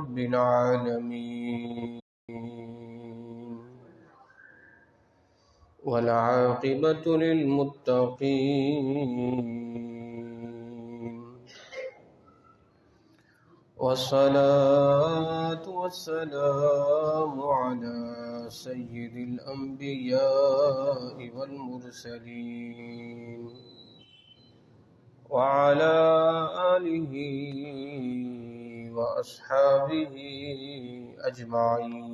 رب العالمين والعاقبة للمتقين والصلاة والسلام على سيد الأنبياء والمرسلين وعلى آله وأصحابه أجمعين.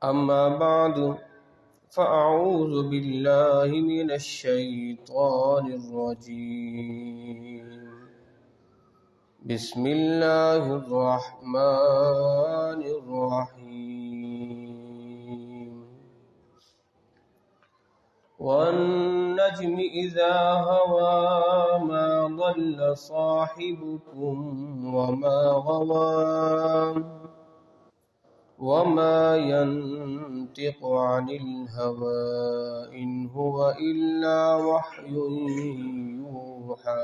أما بعد فأعوذ بالله من الشيطان الرجيم. بسم الله الرحمن الرحيم. والنجم إذا هوى ما ضل صاحبكم وما غوى وما ينطق عن الهوى إن هو إلا وحي يوحى.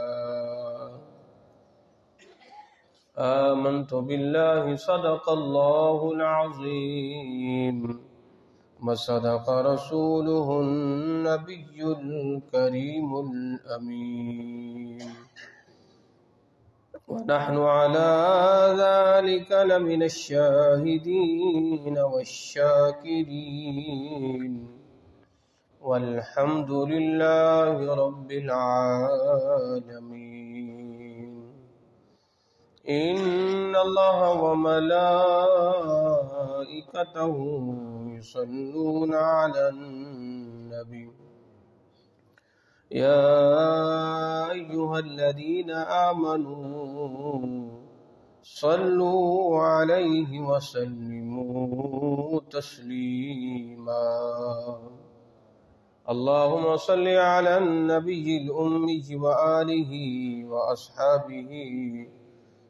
آمنت بالله صدق الله العظيم وصدق رسوله النبي الكريم الأمين ونحن على ذلك لمن الشاهدين والشاكرين والحمد لله رب العالمين. إن الله وملائكته يصلون على النبي يا أيها الذين آمنوا صلوا عليه وسلموا تسليما. اللهم صل على النبي الأمي وآله وأصحابه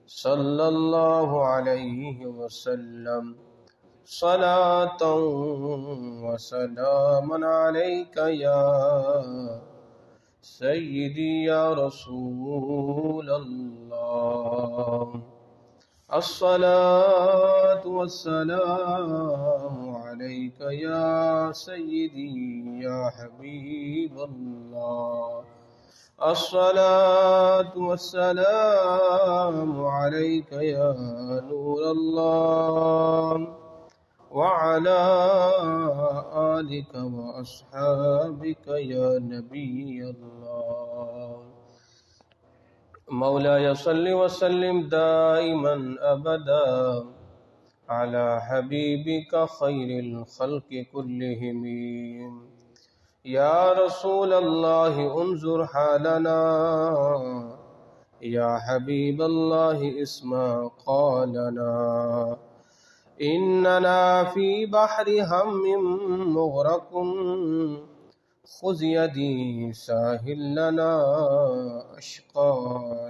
صلى الله عليه وسلم صلاة وسلاما عليك يا سيدي يا رسول الله. الصلاة والسلام عليك يا سيدي يا حبيب الله. الصلاة والسلام عليك يا نور الله وعلى آلك وأصحابك يا نبي الله. مولاي صل وسلم دائما أبدا على حبيبك خير الخلق كلهم. يا رسول الله انظر حالنا، يا حبيب الله اسمع قالنا، إننا في بحر هم مغرق خذ يدي ساهل لنا أشقى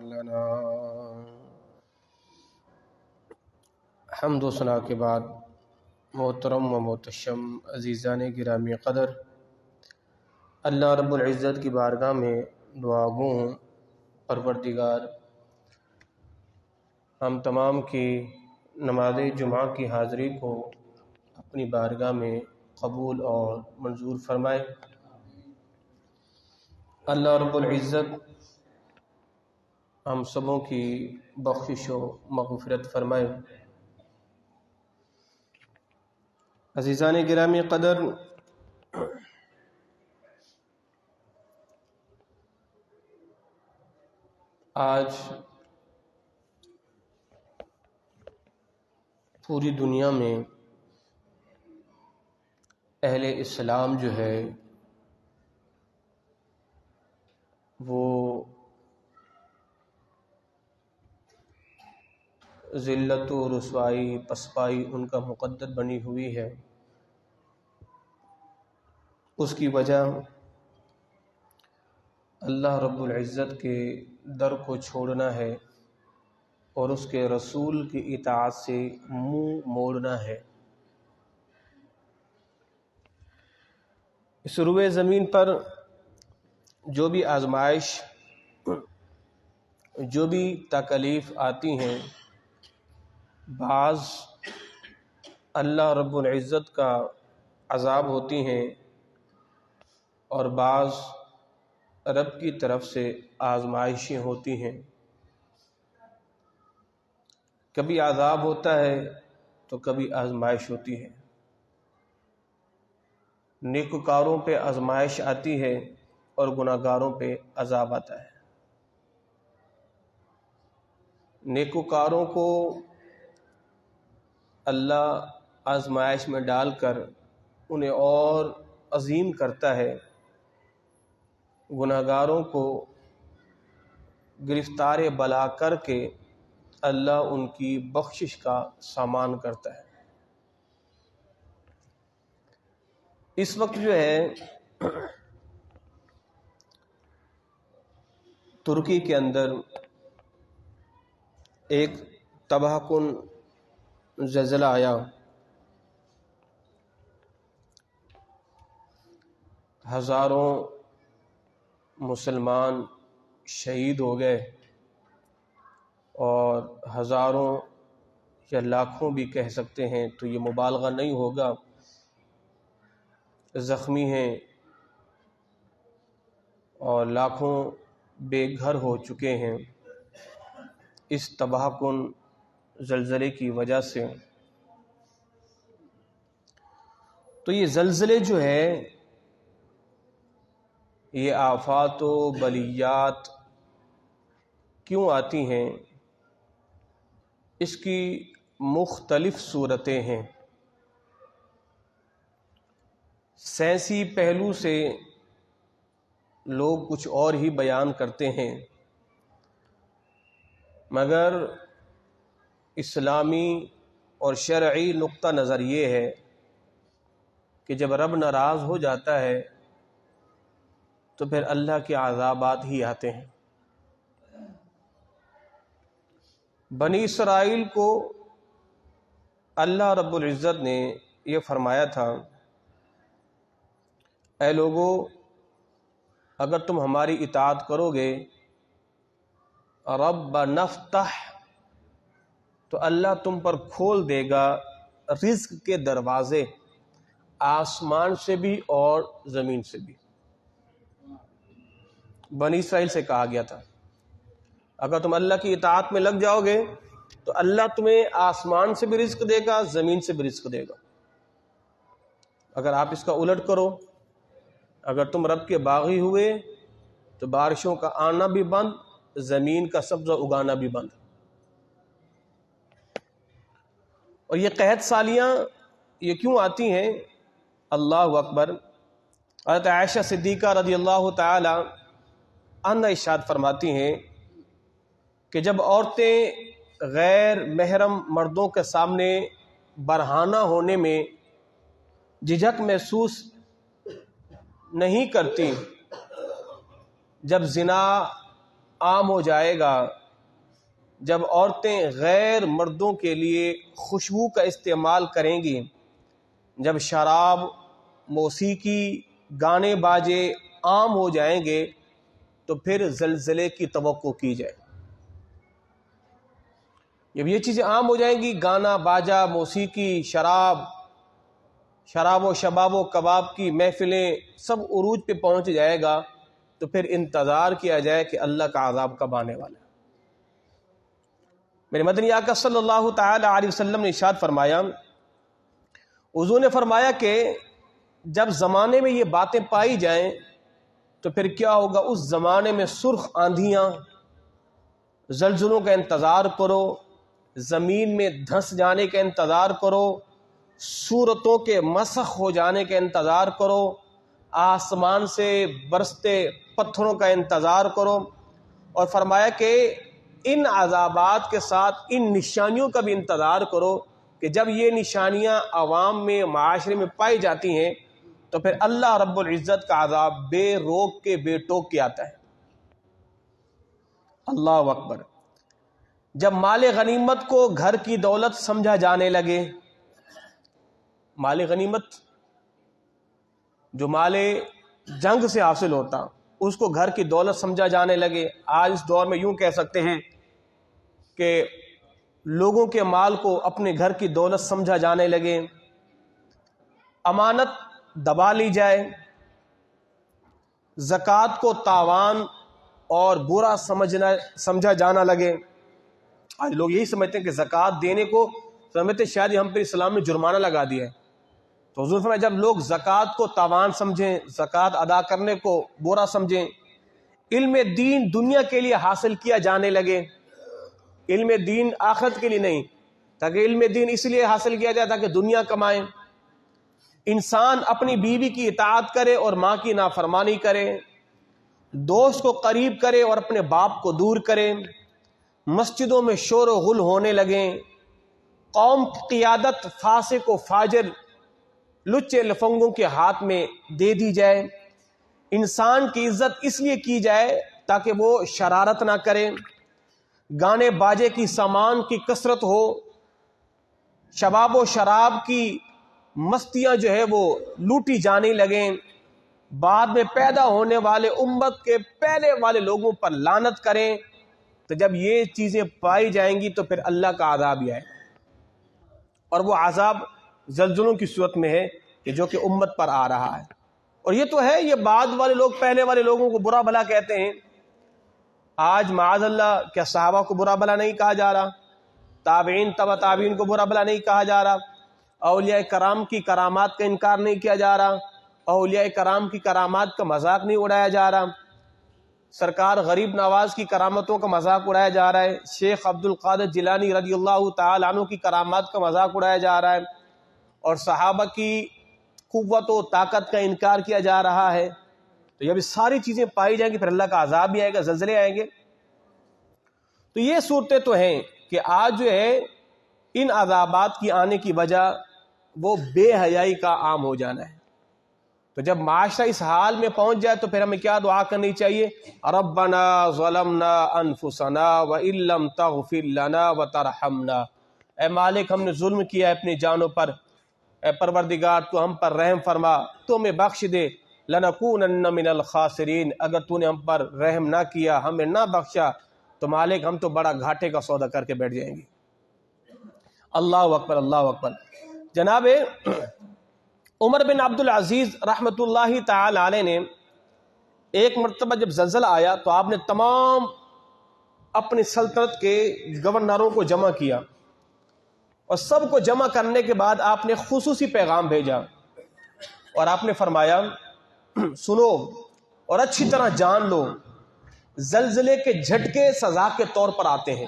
لنا. حمد و ثنا کے بعد محترم و محتشم عزیزان گرامی قدر، اللہ رب العزت کی بارگاہ میں دعا گو ہوں، پروردگار ہم تمام کی نماز جمعہ کی حاضری کو اپنی بارگاہ میں قبول اور منظور فرمائے۔ اللہ رب العزت ہم سبوں کی بخشش و مغفرت فرمائے۔ عزیزان گرامی قدر، آج پوری دنیا میں اہل اسلام جو ہے وہ ذلت و رسوائی پسپائی ان کا مقدر بنی ہوئی ہے۔ اس کی وجہ اللہ رب العزت کے در کو چھوڑنا ہے اور اس کے رسول کی اطاعت سے منہ موڑنا ہے۔ اس روئے زمین پر جو بھی آزمائش جو بھی تکلیف آتی ہیں، بعض اللہ رب العزت کا عذاب ہوتی ہیں اور بعض رب کی طرف سے آزمائشیں ہوتی ہیں۔ کبھی عذاب ہوتا ہے تو کبھی آزمائش ہوتی ہے۔ نیکوکاروں پہ آزمائش آتی ہے اور گناہگاروں پہ عذاب آتا ہے۔ نیکوکاروں کو اللہ آزمائش میں ڈال کر انہیں اور عظیم کرتا ہے، گناہگاروں کو گرفتار بلا کر کے اللہ ان کی بخشش کا سامان کرتا ہے۔ اس وقت جو ہے ترکی کے اندر ایک تباہ کن زلزلہ آیا، ہزاروں مسلمان شہید ہو گئے اور ہزاروں یا لاکھوں بھی کہہ سکتے ہیں تو یہ مبالغہ نہیں ہوگا، زخمی ہیں اور لاکھوں بے گھر ہو چکے ہیں اس تباہ کن زلزلے کی وجہ سے۔ تو یہ زلزلے جو ہے، یہ آفات و بلیات کیوں آتی ہیں؟ اس کی مختلف صورتیں ہیں۔ سائنسی پہلو سے لوگ کچھ اور ہی بیان کرتے ہیں، مگر اسلامی اور شرعی نقطہ نظر یہ ہے کہ جب رب ناراض ہو جاتا ہے تو پھر اللہ کے عذابات ہی آتے ہیں۔ بنی اسرائیل کو اللہ رب العزت نے یہ فرمایا تھا، اے لوگو اگر تم ہماری اطاعت کرو گے، رب نفتح، تو اللہ تم پر کھول دے گا رزق کے دروازے، آسمان سے بھی اور زمین سے بھی۔ بنی اسرائیل سے کہا گیا تھا اگر تم اللہ کی اطاعت میں لگ جاؤ گے تو اللہ تمہیں آسمان سے بھی رزق دے گا، زمین سے بھی رزق دے گا۔ اگر آپ اس کا الٹ کرو، اگر تم رب کے باغی ہوئے تو بارشوں کا آنا بھی بند، زمین کا سبزہ اگانا بھی بند۔ اور یہ قحط سالیاں یہ کیوں آتی ہیں؟ اللہ اکبر۔ حضرت عائشہ صدیقہ رضی اللہ تعالی عنہا ارشاد فرماتی ہیں کہ جب عورتیں غیر محرم مردوں کے سامنے برہنہ ہونے میں جھجک محسوس نہیں کرتی، جب زنا عام ہو جائے گا، جب عورتیں غیر مردوں کے لیے خوشبو کا استعمال کریں گی، جب شراب، موسیقی، گانے باجے عام ہو جائیں گے تو پھر زلزلے کی توقع کی جائے۔ جب یہ چیزیں عام ہو جائیں گی، گانا باجا، موسیقی، شراب و شباب و کباب کی محفلیں سب عروج پہ پہنچ جائے گا، تو پھر انتظار کیا جائے کہ اللہ کا عذاب کب آنے والا ہے۔ میرے مدنی آقا صلی اللہ تعالی علیہ وسلم نے ارشاد فرمایا، حضور نے فرمایا کہ جب زمانے میں یہ باتیں پائی جائیں تو پھر کیا ہوگا؟ اس زمانے میں سرخ آندھیاں، زلزلوں کا انتظار کرو، زمین میں دھنس جانے کا انتظار کرو، صورتوں کے مسخ ہو جانے کا انتظار کرو، آسمان سے برستے پتھروں کا انتظار کرو۔ اور فرمایا کہ ان عذابات کے ساتھ ان نشانیوں کا بھی انتظار کرو کہ جب یہ نشانیاں عوام میں، معاشرے میں پائی جاتی ہیں تو پھر اللہ رب العزت کا عذاب بے روک کے، بے ٹوک کے آتا ہے۔ اللہ اکبر۔ جب مال غنیمت کو گھر کی دولت سمجھا جانے لگے، مال غنیمت جو مال جنگ سے حاصل ہوتا اس کو گھر کی دولت سمجھا جانے لگے. آج اس دور میں یوں کہہ سکتے ہیں کہ لوگوں کے مال کو اپنے گھر کی دولت سمجھا جانے لگے, امانت دبا لی جائے, زکوٰۃ کو تاوان اور برا سمجھا جانا لگے. آج لوگ یہی سمجھتے ہیں کہ زکوٰۃ دینے کو سمجھتے شاید ہم پہ اسلام نے جرمانہ لگا دیا ہے. تو حضور فرمایا جب لوگ زکوٰۃ کو تاوان سمجھیں, زکوٰۃ ادا کرنے کو برا سمجھیں, علم دین دنیا کے لیے حاصل کیا جانے لگے, علم دین آخرت کے لیے نہیں, تاکہ علم دین اس لیے حاصل کیا جائے تاکہ دنیا کمائیں, انسان اپنی بیوی کی اطاعت کرے اور ماں کی نافرمانی کرے, دوست کو قریب کرے اور اپنے باپ کو دور کرے, مسجدوں میں شور و غل ہونے لگیں, قوم کی قیادت فاسق و فاجر لچے لفنگوں کے ہاتھ میں دے دی جائے, انسان کی عزت اس لیے کی جائے تاکہ وہ شرارت نہ کرے, گانے باجے کی سامان کی کثرت ہو, شباب و شراب کی مستیاں جو ہے وہ لوٹی جانے لگیں, بعد میں پیدا ہونے والے امت کے پہلے والے لوگوں پر لعنت کریں. تو جب یہ چیزیں پائی جائیں گی تو پھر اللہ کا عذاب ہی آئے, اور وہ عذاب زلزلوں کی صورت میں ہے کہ جو کہ امت پر آ رہا ہے. اور یہ تو ہے, یہ بعد والے لوگ پہلے والے لوگوں کو برا بھلا کہتے ہیں. آج معاذ اللہ کیا صحابہ کو برا بھلا نہیں کہا جا رہا, تابعین تبع تابعین کو برا بھلا نہیں کہا جا رہا, اولیاء کرام کی کرامات کا انکار نہیں کیا جا رہا, اولیاء کرام کی کرامات کا مذاق نہیں اڑایا جا رہا, سرکار غریب نواز کی کرامتوں کا مذاق اڑایا جا رہا ہے, شیخ عبد القادر جیلانی رضی اللہ تعالی عنہ کی کرامات کا مذاق اڑایا جا رہا ہے, اور صحابہ کی قوت و طاقت کا انکار کیا جا رہا ہے. تو جب یہ ساری چیزیں پائی جائیں گی پھر اللہ کا عذاب بھی آئے گا, زلزلے آئیں گے. تو یہ صورتیں تو ہیں کہ آج جو ہے ان عذابات کی آنے کی وجہ وہ بے حیائی کا عام ہو جانا ہے. تو جب معاشرہ اس حال میں پہنچ جائے تو پھر ہمیں کیا دعا کرنی چاہیے؟ ربنا ظلمنا انفسنا وان لم تغفر لنا وترحمنا, اے مالک ہم نے ظلم کیا ہے اپنی جانوں پر, اے پروردگار تو ہم پر رحم فرما, تو ہمیں بخش دے. لنکونن من الخاسرین, اگر تو نے ہم پر رحم نہ کیا, ہمیں نہ بخشا, تو مالک ہم تو بڑا گھاٹے کا سودا کر کے بیٹھ جائیں گے. اللہ اکبر, اللہ اکبر. جناب عمر بن عبد العزیز رحمۃ اللہ تعالی علیہ نے ایک مرتبہ جب زلزلہ آیا تو آپ نے تمام اپنی سلطنت کے گورنروں کو جمع کیا, اور سب کو جمع کرنے کے بعد آپ نے خصوصی پیغام بھیجا, اور آپ نے فرمایا سنو اور اچھی طرح جان لو, زلزلے کے جھٹکے سزا کے طور پر آتے ہیں.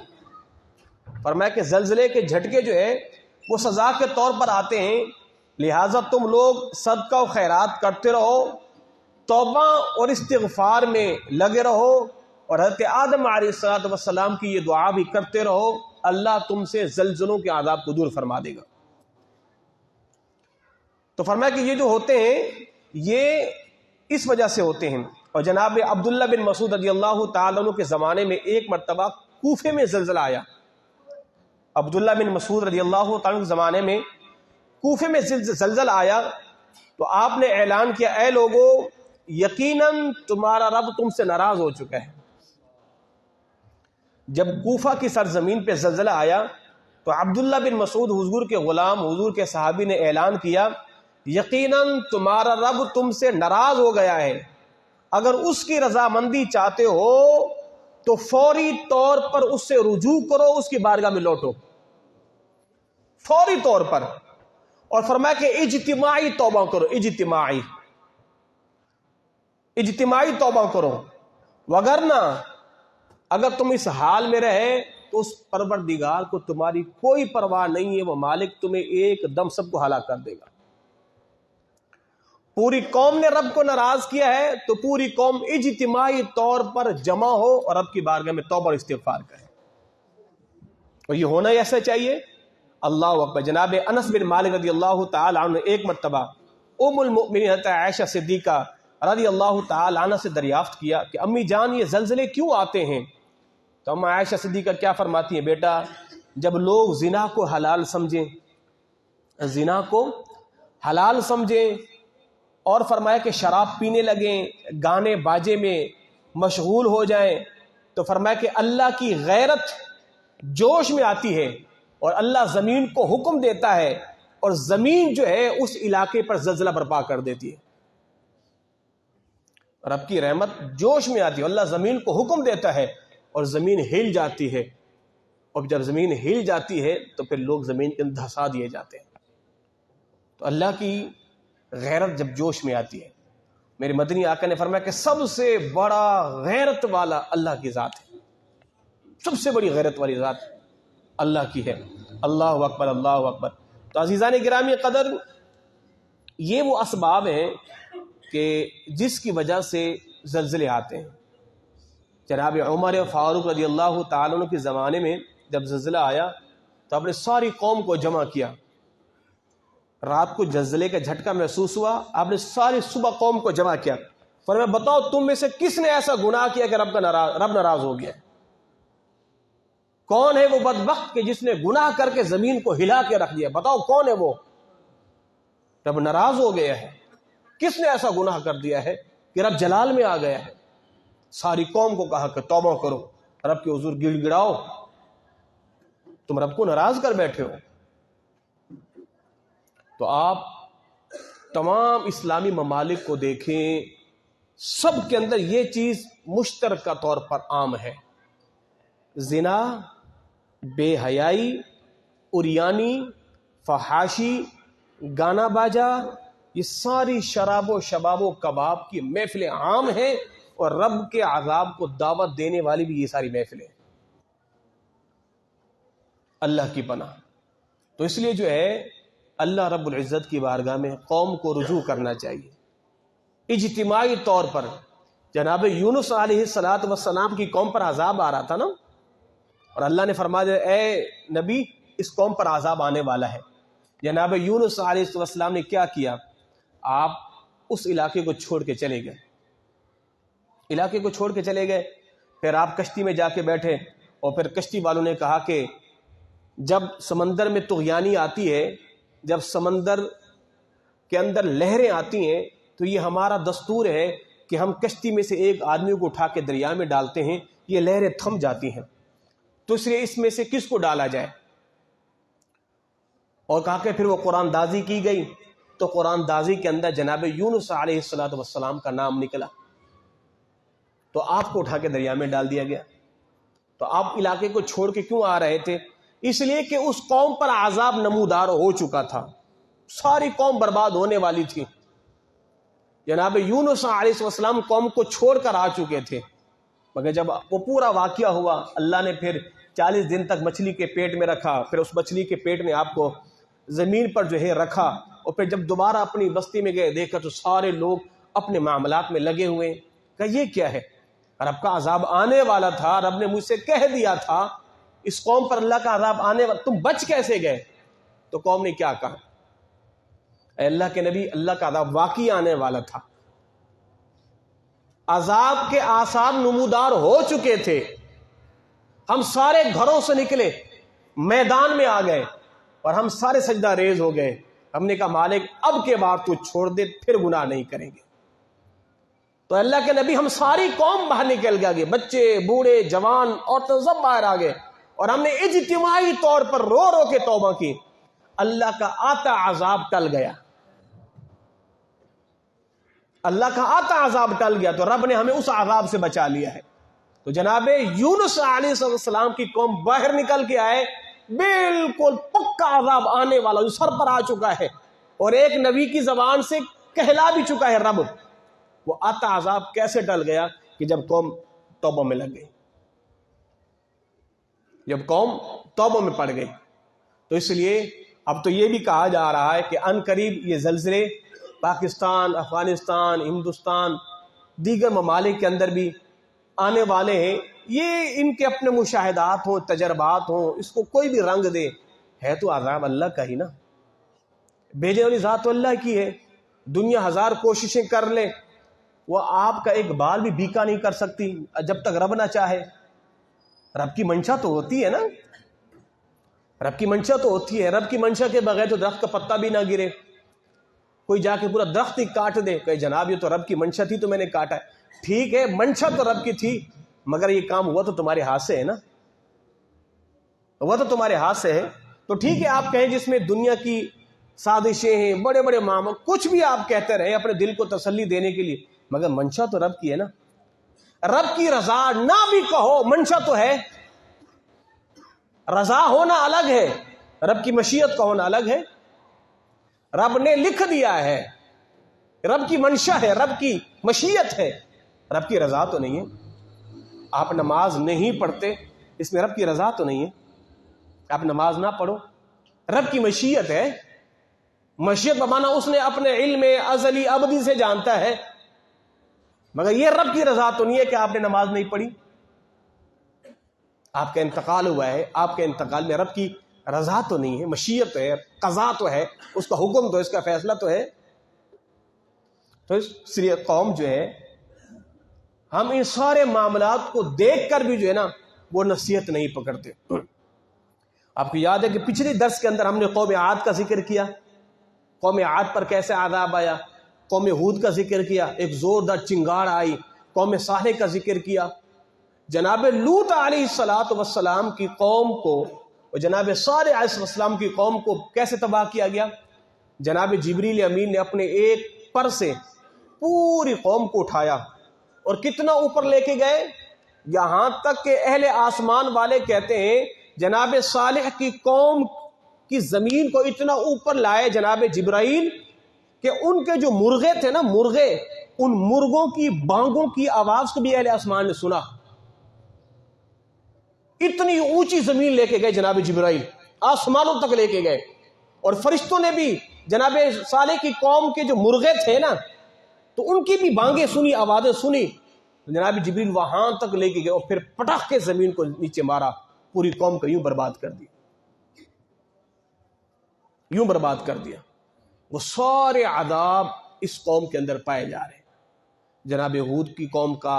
فرمایا کہ زلزلے کے جھٹکے جو ہے وہ سزا کے طور پر آتے ہیں, لہٰذا تم لوگ صدقہ و خیرات کرتے رہو, توبہ اور استغفار میں لگے رہو, اور حضرت آدم علیہ الصلوۃ والسلام کی یہ دعا بھی کرتے رہو, اللہ تم سے زلزلوں کے عذاب کو دور فرما دے گا. تو فرمایا کہ یہ جو ہوتے ہیں یہ اس وجہ سے ہوتے ہیں. اور جناب عبداللہ بن مسعود رضی اللہ تعالیٰ عنہ کے زمانے میں ایک مرتبہ کوفے میں زلزلہ آیا. عبداللہ بن مسعود رضی اللہ تعالیٰ عنہ کے زمانے میں کوفے میں زلزلہ آیا تو آپ نے اعلان کیا, اے لوگو یقیناً تمہارا رب تم سے ناراض ہو چکا ہے. جب کوفہ کی سرزمین پہ زلزلہ آیا تو عبداللہ بن مسعود حضور کے غلام, حضور کے صحابی نے اعلان کیا, یقیناً تمہارا رب تم سے ناراض ہو گیا ہے, اگر اس کی رضامندی چاہتے ہو تو فوری طور پر اس سے رجوع کرو, اس کی بارگاہ میں لوٹو فوری طور پر. اور فرمایا کہ اجتماعی توبہ کرو, اجتماعی توبہ کرو, وگرنہ اگر تم اس حال میں رہے تو اس پروردگار کو تمہاری کوئی پرواہ نہیں ہے, وہ مالک تمہیں ایک دم سب کو ہلاک کر دے گا. پوری قوم نے رب کو ناراض کیا ہے تو پوری قوم اجتماعی طور پر جمع ہو اور رب کی بارگاہ میں توبہ اور استغفار کرے, اور یہ ہونا ایسا چاہیے. اللہ اکبر. جناب انس بن مالک رضی اللہ تعالی عنہ ایک مرتبہ ام المؤمنین حضرت عائشہ صدیقہ رضی اللہ تعالی عنہ سے دریافت کیا کہ امی جان یہ زلزلے کیوں آتے ہیں؟ تو اما عائشہ صدیقہ کیا فرماتی ہیں, بیٹا جب لوگ زنا کو حلال سمجھیں, زنا کو حلال سمجھیں اور فرمایا کہ شراب پینے لگیں، گانے باجے میں مشغول ہو جائیں، تو فرمایا کہ اللہ کی غیرت جوش میں آتی ہے اور اللہ زمین کو حکم دیتا ہے اور زمین جو ہے اس علاقے پر زلزلہ برپا کر دیتی ہے۔ رب کی رحمت جوش میں آتی ہے، اللہ زمین کو حکم دیتا ہے اور زمین ہل جاتی ہے، اور جب زمین ہل جاتی ہے تو پھر لوگ زمین کے اندر دھسا دیے جاتے ہیں۔ تو اللہ کی غیرت جب جوش میں آتی ہے، میرے مدنی آقا نے فرمایا کہ سب سے بڑا غیرت والا اللہ کی ذات ہے، سب سے بڑی غیرت والی ذات اللہ کی ہے۔ اللہ اکبر، اللہ اکبر۔ تو عزیزان گرامی قدر، یہ وہ اسباب ہیں کہ جس کی وجہ سے زلزلے آتے ہیں۔ جناب عمر فاروق رضی اللہ تعالیٰ عنہ کے زمانے میں جب زلزلہ آیا تو آپ نے ساری قوم کو جمع کیا۔ رات کو زلزلے کا جھٹکا محسوس ہوا، آپ نے ساری صبح قوم کو جمع کیا، فرمایا بتاؤ تم میں سے کس نے ایسا گناہ کیا کہ رب ناراض ہو گیا؟ کون ہے وہ بدبخت کہ جس نے گناہ کر کے زمین کو ہلا کے رکھ دیا؟ بتاؤ کون ہے وہ؟ رب ناراض ہو گیا ہے۔ کس نے ایسا گناہ کر دیا ہے کہ رب جلال میں آ گیا ہے؟ ساری قوم کو کہا کہ توبہ کرو، رب کے حضور گڑ گڑاؤ، تم رب کو ناراض کر بیٹھے ہو۔ تو آپ تمام اسلامی ممالک کو دیکھیں، سب کے اندر یہ چیز مشترکہ طور پر عام ہے۔ زنا، بے حیائی، عریانی، فحاشی، گانا باجا، یہ ساری شراب و شباب و کباب کی محفلیں عام ہیں، اور رب کے عذاب کو دعوت دینے والی بھی یہ ساری محفلیں، اللہ کی پناہ۔ تو اس لیے جو ہے اللہ رب العزت کی بارگاہ میں قوم کو رجوع کرنا چاہیے اجتماعی طور پر۔ جناب یونس علیہ السلام کی قوم پر عذاب آ رہا تھا نا، اور اللہ نے فرمایا اے نبی اس قوم پر عذاب آنے والا ہے۔ جناب یونس علیہ السلام نے کیا کیا؟ آپ اس علاقے کو چھوڑ کے چلے گئے، علاقے کو چھوڑ کے چلے گئے، پھر آپ کشتی میں جا کے بیٹھے، اور پھر کشتی والوں نے کہا کہ جب سمندر میں طغیانی آتی ہے، جب سمندر کے اندر لہریں آتی ہیں، تو یہ ہمارا دستور ہے کہ ہم کشتی میں سے ایک آدمی کو اٹھا کے دریا میں ڈالتے ہیں، یہ لہریں تھم جاتی ہیں، تو اس لیے اس میں سے کس کو ڈالا جائے؟ اور کہا کہ پھر وہ قرآن دازی کی گئی، تو قرآن دازی کے اندر جناب یونس علیہ السلام کا نام نکلا، تو آپ کو اٹھا کے دریا میں ڈال دیا گیا۔ تو آپ علاقے کو چھوڑ کے کیوں آ رہے تھے؟ اس لیے کہ اس قوم پر عذاب نمودار ہو چکا تھا، ساری قوم برباد ہونے والی تھی۔ جناب یونس علیہ السلام قوم کو چھوڑ کر آ چکے تھے، مگر جب وہ پورا واقعہ ہوا، اللہ نے پھر 40 دن تک مچھلی کے پیٹ میں رکھا، پھر اس مچھلی کے پیٹ میں آپ کو زمین پر جو ہے رکھا، اور پھر جب دوبارہ اپنی بستی میں گئے دیکھا تو سارے لوگ اپنے معاملات میں لگے ہوئے۔ کہ یہ کیا ہے؟ رب کا عذاب آنے والا تھا، رب نے مجھ سے کہہ دیا تھا اس قوم پر اللہ کا عذاب آنے والا، تم بچ کیسے گئے؟ تو قوم نے کیا کہا؟ اے اللہ کے نبی، اللہ کا عذاب واقعی آنے والا تھا، عذاب کے آثار نمودار ہو چکے تھے، ہم سارے گھروں سے نکلے، میدان میں آ گئے، اور ہم سارے سجدہ ریز ہو گئے۔ ہم نے کہا مالک اب کے بعد تو چھوڑ دے، پھر گناہ نہیں کریں گے۔ تو اللہ کے نبی ہم ساری قوم باہر نکل گئے، بچے بوڑھے جوان عورتیں سب باہر آ گئے، اور ہم نے اجتماعی طور پر رو رو کے توبہ کی۔ اللہ کا آتا عذاب ٹل گیا، اللہ کا آتا عذاب ٹل گیا، تو رب نے ہمیں اس عذاب سے بچا لیا ہے۔ تو جناب یونس علیہ السلام کی قوم باہر نکل کے آئے، بالکل پکا عذاب آنے والا جو سر پر آ چکا ہے، اور ایک نبی کی زبان سے کہلا بھی چکا ہے رب۔ وہ آتا عذاب کیسے ٹل گیا؟ کہ جب قوم توبہ میں لگ گئی، جب قوم توبہ میں پڑ گئی۔ تو اس لیے اب تو یہ بھی کہا جا رہا ہے کہ ان قریب یہ زلزلے پاکستان، افغانستان، ہندوستان، دیگر ممالک کے اندر بھی آنے والے ہیں۔ یہ ان کے اپنے مشاہدات ہوں، تجربات ہوں، اس کو کوئی بھی رنگ دے، ہے تو عذاب اللہ کا ہی نا، بھیجنے والی ذات تو اللہ کی ہے۔ دنیا ہزار کوششیں کر لے، وہ آپ کا ایک بال بھی بیکا نہیں کر سکتی جب تک رب نہ چاہے۔ رب کی منشا تو ہوتی ہے نا، رب کی منشا تو ہوتی ہے، رب کی منشا کے بغیر تو درخت کا پتا بھی نہ گرے۔ کوئی جا کے پورا درخت ہی کاٹ دے کہ جناب یہ تو رب کی منشا تھی تو میں نے کاٹا ہے. ٹھیک ہے منشا تو رب کی تھی مگر یہ کام ہوا تو تمہارے ہاتھ سے ہے نا, ہوا تو تمہارے ہاتھ سے ہے. تو ٹھیک ہے آپ کہیں جس میں دنیا کی سازشیں ہیں, بڑے بڑے معاملے, کچھ بھی آپ کہتے رہے اپنے دل کو تسلی دینے کے لیے, مگر منشا تو رب کی ہے نا. رب کی رضا نہ بھی کہو, منشا تو ہے. رضا ہونا الگ ہے, رب کی مشیت کا ہونا الگ ہے. رب نے لکھ دیا ہے, رب کی منشا ہے, رب کی مشیت ہے, رب کی رضا تو نہیں ہے. آپ نماز نہیں پڑھتے اس میں رب کی رضا تو نہیں ہے, آپ نماز نہ پڑھو, رب کی مشیت ہے. مشیت بمانا اس نے اپنے علم ازلی ابدی سے جانتا ہے, مگر یہ رب کی رضا تو نہیں ہے کہ آپ نے نماز نہیں پڑھی. آپ کا انتقال ہوا ہے, آپ کے انتقال میں رب کی رضا تو نہیں ہے, مشیت ہے, قضا تو ہے, اس کا حکم تو, اس کا فیصلہ تو ہے. تو اس لیے قوم جو ہے, ہم ان سارے معاملات کو دیکھ کر بھی جو ہے نا وہ نصیحت نہیں پکڑتے. آپ کو یاد ہے کہ پچھلی درس کے اندر ہم نے قوم عاد کا ذکر کیا, قوم عاد پر کیسے عذاب آیا. قوم ہود کا ذکر کیا, ایک زوردار چنگاڑ آئی. قوم صالح کا ذکر کیا, جناب لوط علیہ السلام کی قوم کو اور جناب صالح علیہ السلام کی قوم کو کیسے تباہ کیا گیا. جناب جبریل امین نے اپنے ایک پر سے پوری قوم کو اٹھایا اور کتنا اوپر لے کے گئے, یہاں تک کہ اہل آسمان والے کہتے ہیں جناب صالح کی قوم کی زمین کو اتنا اوپر لائے جناب جبرائیل کہ ان کے جو مرغے تھے نا, مرغے, ان مرغوں کی بانگوں کی آواز کو بھی اہل آسمان نے سنا. اتنی اونچی زمین لے کے گئے جناب جبرائیل, آسمانوں تک لے کے گئے. اور فرشتوں نے بھی جناب صالح کی قوم کے جو مرغے تھے نا تو ان کی بھی بانگیں سنی, آوازیں سنی. جناب جبریل وہاں تک لے کے گئے اور پھر پٹخ کے زمین کو نیچے مارا, پوری قوم کو یوں برباد کر دیا, یوں برباد کر دیا. وہ سارے عذاب اس قوم کے اندر پائے جا رہے ہیں. جناب ہود کی قوم کا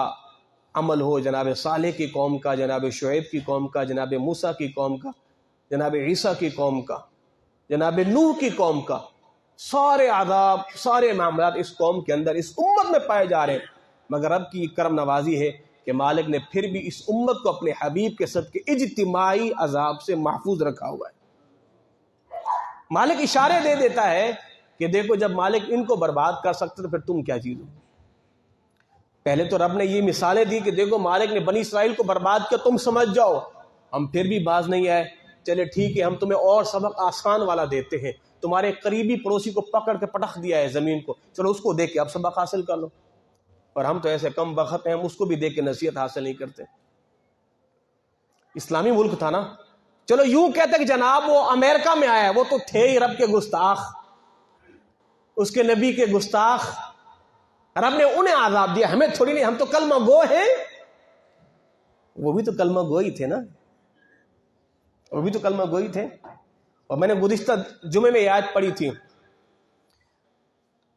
عمل ہو, جناب صالح کی قوم کا, جناب شعیب کی قوم کا, جناب موسیٰ کی قوم کا, جناب عیسیٰ کی قوم کا, جناب نوح کی قوم کا, سارے عذاب, سارے معاملات اس قوم کے اندر, اس امت میں پائے جا رہے ہیں. مگر رب کی کرم نوازی ہے کہ مالک نے پھر بھی اس امت کو اپنے حبیب کے صدقے اجتماعی عذاب سے محفوظ رکھا ہوا ہے. مالک اشارے دے دیتا ہے کہ دیکھو جب مالک ان کو برباد کر سکتے تو پھر تم کیا چیز ہو. پہلے تو رب نے یہ مثالیں دی کہ دیکھو مالک نے بنی اسرائیل کو برباد کیا, تم سمجھ جاؤ, ہم پھر بھی باز نہیں آئے. چلے ٹھیک ہے, ہم تمہیں اور سبق آسان والا دیتے ہیں. تمہارے قریبی پڑوسی کو پکڑ کے پٹخ دیا ہے زمین کو, چلو اس کو دیکھ کے اب سبق حاصل کر لو. اور ہم تو ایسے کم بخت ہیں, ہم اس کو بھی دیکھ کے نصیحت حاصل نہیں کرتے. اسلامی ملک تھا نا, چلو یوں کہتے کہ جناب وہ امریکہ میں آیا, وہ تو تھے ہی رب کے گستاخ, اس کے نبی کے گستاخ, رب نے انہیں عذاب دیا, ہمیں تھوڑی نہیں, ہم تو کلمہ گو ہیں. وہ بھی تو کلمہ گوئی تھے نا, وہ بھی تو کلمہ گوئی تھے. اور میں نے گزشتہ جمعے میں آیت پڑھی تھی,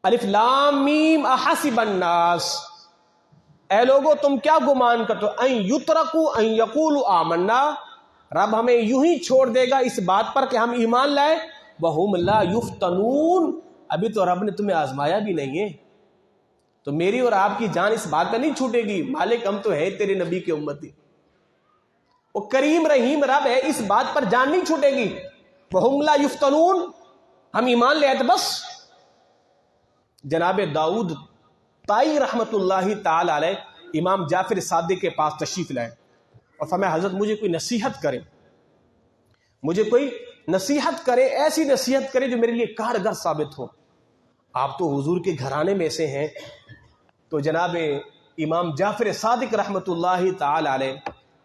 الف لام میم احسب الناس, اے لوگو تم کیا گمان کرتے ہو, ان یترکوا ان یقولوا آمنا, رب ہمیں یوں ہی چھوڑ دے گا اس بات پر کہ ہم ایمان لائے, وہم لا یفتنون, ابھی تو رب نے تمہیں آزمایا بھی نہیں ہے. تو میری اور آپ کی جان اس بات میں نہیں چھوٹے گی, مالک ہم تو ہے تیرے نبی کے امتی, وہ کریم رحیم رب ہے, اس بات پر جان نہیں چھوٹے گی. وہم لا یفتنون, ہم ایمان لے آئے تو بس. جناب داؤد طائی رحمت اللہ تعالی علیہ امام جعفر صادق کے پاس تشریف لائے اور فرمایا حضرت مجھے کوئی نصیحت کرے, مجھے کوئی نصیحت کرے, ایسی نصیحت کرے جو میرے لیے کارگر ثابت ہو. آپ تو حضور کے گھرانے میں سے ہیں. تو جناب امام جعفر صادق رحمت اللہ تعالی علیہ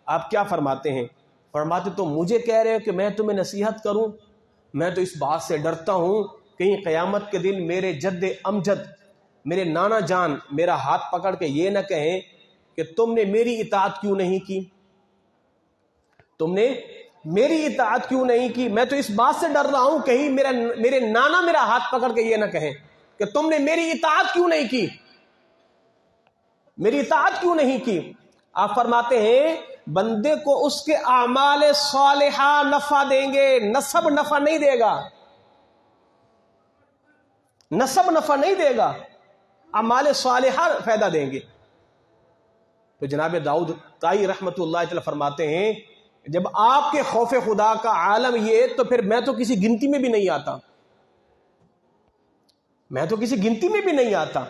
آپ کیا فرماتے ہیں, فرماتے تو مجھے کہہ رہے ہو کہ میں تمہیں نصیحت کروں, میں تو اس بات سے ڈرتا ہوں کہیں قیامت کے دن میرے جد امجد, میرے نانا جان میرا ہاتھ پکڑ کے یہ نہ کہیں کہ تم نے میری اطاعت کیوں نہیں کی, تم نے میری اطاعت کیوں نہیں کی. میں تو اس بات سے ڈر رہا ہوں کہیں میرے نانا میرا ہاتھ پکڑ کے یہ نہ کہیں کہ تم نے میری اطاعت کیوں نہیں کی, میری اطاعت کیوں نہیں کی. آپ فرماتے ہیں بندے کو اس کے اعمال صالحہ نفع دیں گے, نسب نفع نہیں دے گا. نسب نفع نہیں دے گا، اعمال صالحہ فائدہ دیں گے۔ تو جناب داؤد طائی رحمت اللہ تعالی فرماتے ہیں جب آپ کے خوف خدا کا عالم یہ، تو پھر میں تو کسی گنتی میں بھی نہیں آتا، میں تو کسی گنتی میں بھی نہیں آتا۔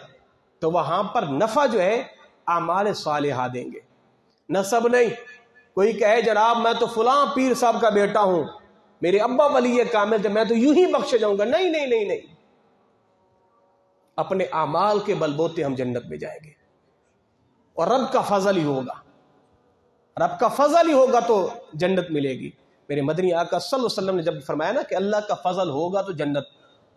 تو وہاں پر نفع جو ہے اعمال صالحہ دیں گے، نسب نہیں۔ کوئی کہے جناب میں تو فلاں پیر صاحب کا بیٹا ہوں، میرے ابا ولی کامل تھے، میں تو یوں ہی بخشے جاؤں گا، نہیں نہیں نہیں نہیں، اپنے اعمال کے بلبوتے ہم جنت میں جائیں گے، اور رب کا فضل ہی ہوگا، رب کا فضل ہی ہوگا تو جنت ملے گی۔ میرے مدنی آقا صلی اللہ علیہ وسلم نے جب فرمایا نا کہ اللہ کا فضل ہوگا تو جنت،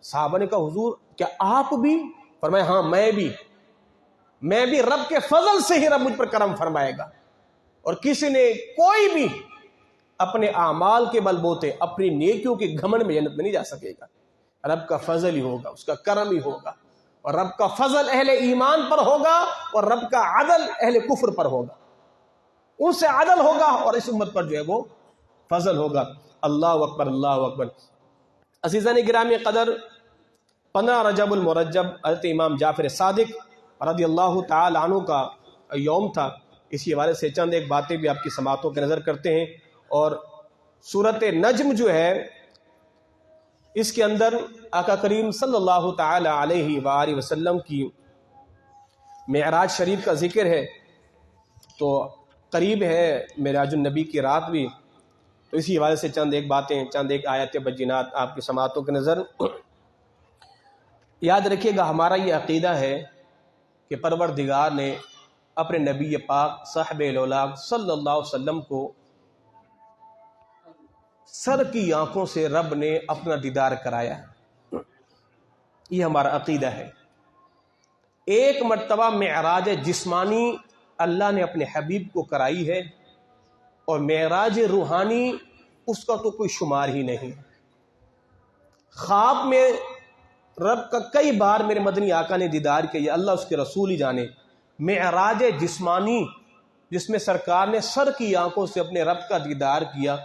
صحابہ نے کہا حضور کیا آپ بھی؟ فرمایا ہاں میں بھی رب کے فضل سے ہی رب مجھ پر کرم فرمائے گا۔ اور کسی نے کوئی بھی اپنے اعمال کے بلبوتے اپنی نیکیوں کے گھمنڈ میں جنت میں نہیں جا سکے گا، رب کا فضل ہی ہوگا، اس کا کرم ہی ہوگا، اور رب کا فضل اہل ایمان پر ہوگا، اور رب کا عدل اہل کفر پر ہوگا، ان سے عدل ہوگا اور اس امت پر جو ہے وہ فضل ہوگا۔ اللہ اکبر اللہ اکبر۔ عزیزان گرامی قدر، 15 رجب المرجب حضرت امام جعفر صادق رضی اللہ تعالی عنہ کا یوم تھا۔ اسی حوالے سے چند ایک باتیں بھی آپ کی سماعتوں کے نظر کرتے ہیں۔ اور سورۃ نجم جو ہے اس کے اندر آقا کریم صلی اللہ تعالی علیہ وآلہ وسلم کی معراج شریف کا ذکر ہے، تو قریب ہے معراج النبی کی رات بھی، تو اسی حوالے سے چند ایک باتیں، چند ایک آیات بجینات آپ کی سماعتوں کے نظر۔ یاد رکھیے گا ہمارا یہ عقیدہ ہے کہ پروردگار نے اپنے نبی پاک صاحب الاولاق صلی اللہ علیہ وسلم کو سر کی آنکھوں سے رب نے اپنا دیدار کرایا ہے، یہ ہمارا عقیدہ ہے۔ ایک مرتبہ معراج جسمانی اللہ نے اپنے حبیب کو کرائی ہے، اور معراج روحانی اس کا تو کوئی شمار ہی نہیں۔ خواب میں رب کا کئی بار میرے مدنی آقا نے دیدار کیا، اللہ اس کے رسول ہی جانے۔ معراج جسمانی جس میں سرکار نے سر کی آنکھوں سے اپنے رب کا دیدار کیا،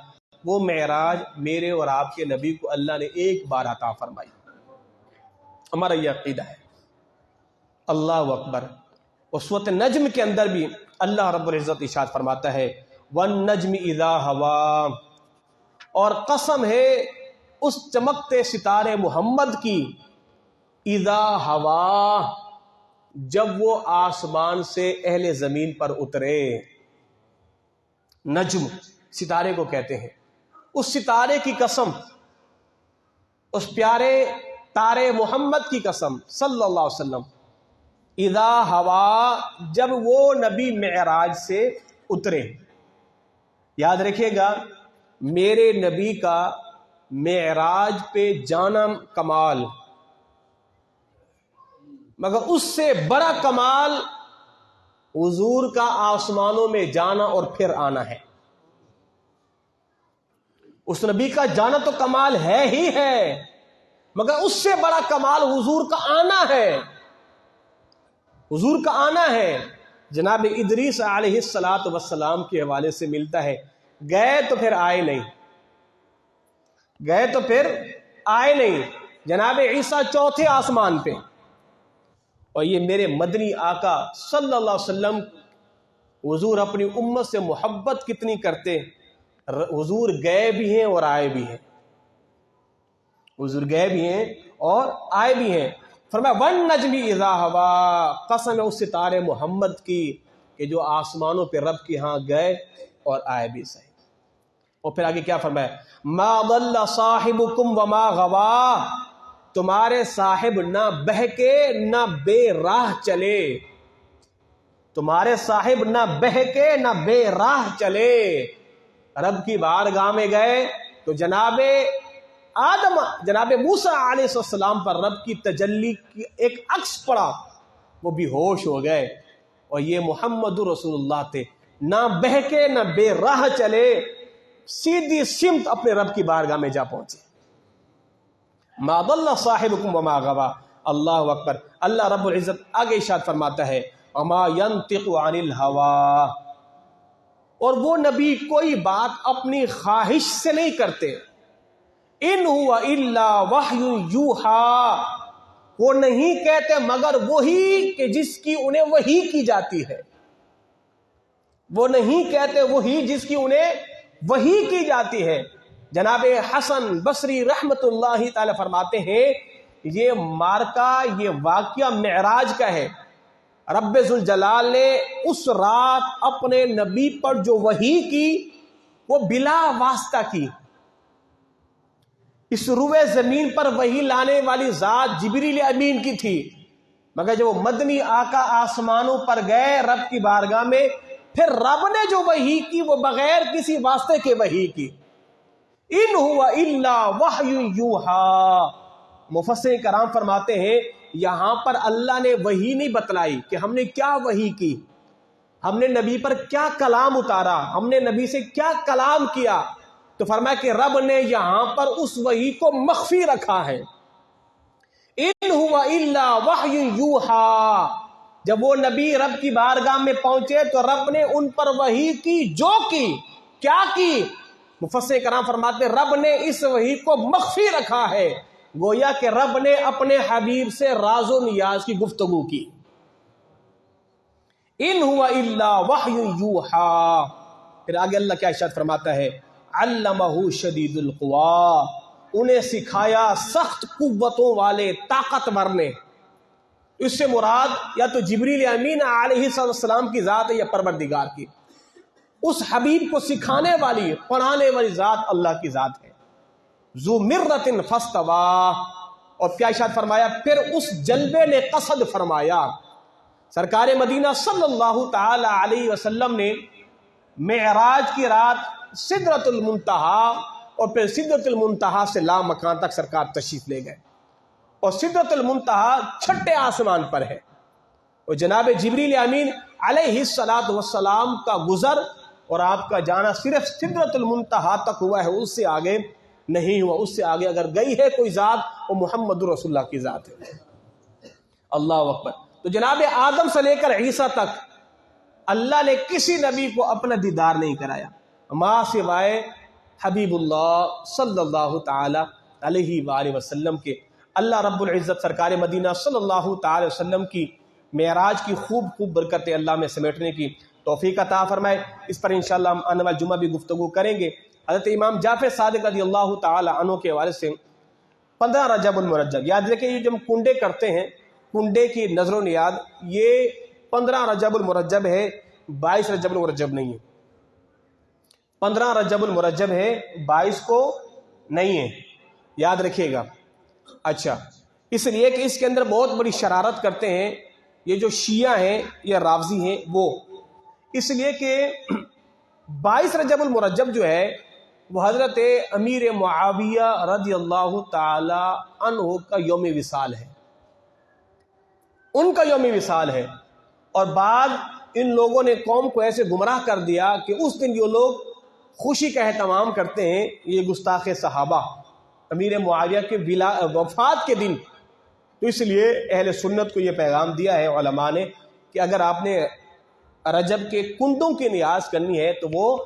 وہ معراج میرے اور آپ کے نبی کو اللہ نے ایک بار عطا فرمائی، ہمارا یہ عقیدہ ہے۔ اللہ اکبر۔ اور سورۃ نجم کے اندر بھی اللہ رب العزت ارشاد فرماتا ہے وَالنَّجْمِ إِذَا هَوَىٰ، اور قسم ہے اس چمکتے ستارے محمد کی، اذا ہوا، جب وہ آسمان سے اہل زمین پر اترے۔ نجم ستارے کو کہتے ہیں، اس ستارے کی قسم، اس پیارے تارے محمد کی قسم صلی اللہ علیہ وسلم، اذا ہوا، جب وہ نبی معراج سے اترے۔ یاد رکھیے گا میرے نبی کا معراج پہ جانا کمال، مگر اس سے بڑا کمال حضور کا آسمانوں میں جانا اور پھر آنا ہے۔ اس نبی کا جانا تو کمال ہے ہی ہے، مگر اس سے بڑا کمال حضور کا آنا ہے، حضور کا آنا ہے۔ جناب ادریس علیہ السلام کے حوالے سے ملتا ہے، گئے تو پھر آئے نہیں، گئے تو پھر آئے نہیں۔ جناب عیسیٰ چوتھے آسمان پہ، اور یہ میرے مدنی آقا صلی اللہ علیہ وسلم، حضور اپنی امت سے محبت کتنی کرتے، حضور گئے بھی ہیں اور آئے بھی ہیں، حضور گئے بھی ہیں اور آئے بھی ہیں۔ فرمایا وَالنَّجْمِ إِذَا هَوَىٰ، قسم ہے اس ستارے محمد کی کہ جو آسمانوں پہ رب کے ہاں گئے اور آئے بھی صحیح۔ اور پھر آگے کیا فرمایا مَا ضَلَّ صَاحِبُكُمْ وَمَا غَوَىٰ، تمہارے صاحب نہ بہکے نہ بے راہ چلے، تمہارے صاحب نہ بہکے نہ بے راہ چلے۔ رب کی بارگاہ میں گئے تو جناب آدم، جناب موسیٰ علیہ السلام پر رب کی تجلی کی ایک عکس پڑا، وہ بھی ہوش ہو گئے، اور یہ محمد رسول اللہ تھے، نہ بہکے نہ بے راہ چلے، سیدھی سمت اپنے رب کی بارگاہ میں جا پہنچے۔ ما ضل صاحبکم وما غوا۔ اللہ اکبر۔ اللہ رب العزت آگے ارشاد فرماتا ہے وما ينطق عن الهوى، اور وہ نبی کوئی بات اپنی خواہش سے نہیں کرتے، ان هو الا وحی یوحى، وہ نہیں کہتے مگر وہی کہ جس کی انہیں وحی کی جاتی ہے. وہ نہیں کہتے وہی جس کی انہیں وحی کی جاتی ہے. جناب حسن بصری رحمت اللہ تعالی فرماتے ہیں یہ مارکا، یہ واقعہ معراج کا ہے. رب ذوالجلال نے اس رات اپنے نبی پر جو وحی کی وہ بلا واسطہ کی. اس روئے زمین پر وحی لانے والی ذات جبریل امین کی تھی، مگر جب وہ مدنی آقا آسمانوں پر گئے رب کی بارگاہ میں، پھر رب نے جو وحی کی وہ بغیر کسی واسطے کے وحی کی. ان ہوا الا وحی یوحا. مفسرین کرام فرماتے ہیں یہاں پر اللہ نے وحی نہیں بتلائی کہ ہم نے کیا وحی کی، ہم نے نبی پر کیا کلام اتارا، ہم نے نبی سے کیا کلام کیا. تو فرمایا کہ رب نے یہاں پر اس وحی کو مخفی رکھا ہے. ان ہوا الا وحی یوحا. جب وہ نبی رب کی بارگاہ میں پہنچے تو رب نے ان پر وحی کی جو کی. کیا کی؟ مفسر کرام فرماتے رب نے اس وحی کو مخفی رکھا ہے، گویا کہ رب نے اپنے حبیب سے راز و نیاز کی گفتگو کی. ان ہوا الا وحی یوحا. پھر آگے اللہ کیا ارشاد فرماتا ہے، علمہ شدید القوا. انہیں سکھایا سخت قوتوں والے طاقتور نے. اس سے مراد یا تو جبریل امین علیہ السلام کی ذات ہے یا پروردگار کی. اس حبیب کو سکھانے والی پڑھانے والی ذات اللہ کی ذات ہے. ذو مرۃ فاستوی. اور کیا ارشاد فرمایا، پھر اس جلوے نے قصد فرمایا. سرکار مدینہ صلی اللہ تعالی علیہ وسلم نے معراج کی رات سدرۃ المنتہا اور پھر سدرۃ المنتہا سے لا مکان تک سرکار تشریف لے گئے. اور سدرۃ المنتہا چھٹے آسمان پر ہے، اور جناب جبریل امین علیہ السلام کا گزر اور آپ کا جانا صرف سدرۃ المنتہا تک ہوا ہے، اس سے آگے نہیں ہوا. اس سے آگے اگر گئی ہے کوئی ذات وہ محمد رسول اللہ کی ذات ہے. اللہ اکبر. تو جناب آدم سے لے کر عیسیٰ تک اللہ نے کسی نبی کو اپنا دیدار نہیں کرایا ماں سوائے حبیب اللہ صلی اللہ تعالی علیہ وآلہ وسلم کے. اللہ رب العزت سرکار مدینہ صلی اللہ تعالی وسلم کی معراج کی خوب خوب برکتیں اللہ میں سمیٹنے کی توفیق عطا فرمائے. اس پر انشاءاللہ ہم آنے والے جمعہ بھی گفتگو کریں گے. حضرت امام جعفر صادق رضی اللہ تعالی عنہ کے حوالے سے 15 رجب المرجب، یاد رکھیں یہ جو ہم کنڈے کرتے ہیں، کنڈے کی نظر و نیاد، یہ 15 رجب المرجب ہے، 22 رجب المرجب نہیں ہے. 15 رجب المرجب ہے، 22 کو نہیں ہے، یاد رکھیے گا. اچھا، اس لیے کہ اس کے اندر بہت بڑی شرارت کرتے ہیں یہ جو شیعہ ہیں یا رافضی ہیں وہ، اس لیے کہ 22 رجب المرجب جو ہے وہ حضرت امیر معاویہ رضی اللہ تعالی عنہ کا یوم وصال ہے، ان کا یوم وصال ہے. اور بعد ان لوگوں نے قوم کو ایسے گمراہ کر دیا کہ اس دن جو لوگ خوشی کا اہتمام کرتے ہیں یہ گستاخ صحابہ امیر معاویہ کے وفات کے دن. تو اس لیے اہل سنت کو یہ پیغام دیا ہے علماء نے کہ اگر آپ نے رجب کے کنڈوں کی نیاز کرنی ہے تو وہ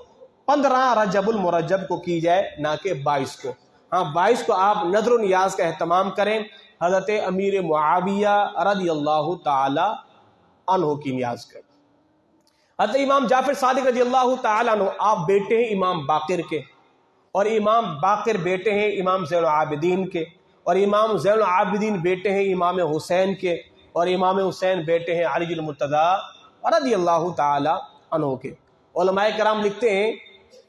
15 رجب المرجب کو کی جائے، نہ کہ 22 کو. ہاں 22 کو آپ نظر و نیاز کا اہتمام کریں حضرت امیر معاویہ رضی اللہ تعالی عنہ کی نیاز کریں. حضرت امام جعفر صادق رضی اللہ تعالی عنہ آپ بیٹے ہیں امام باقر کے، اور امام باقر بیٹے ہیں امام زین العابدین کے، اور امام زین العابدین بیٹے ہیں امام حسین کے، اور امام حسین بیٹے ہیں علی المرتضی رضی اللہ تعالی عنہ کے. علماء کرام لکھتے ہیں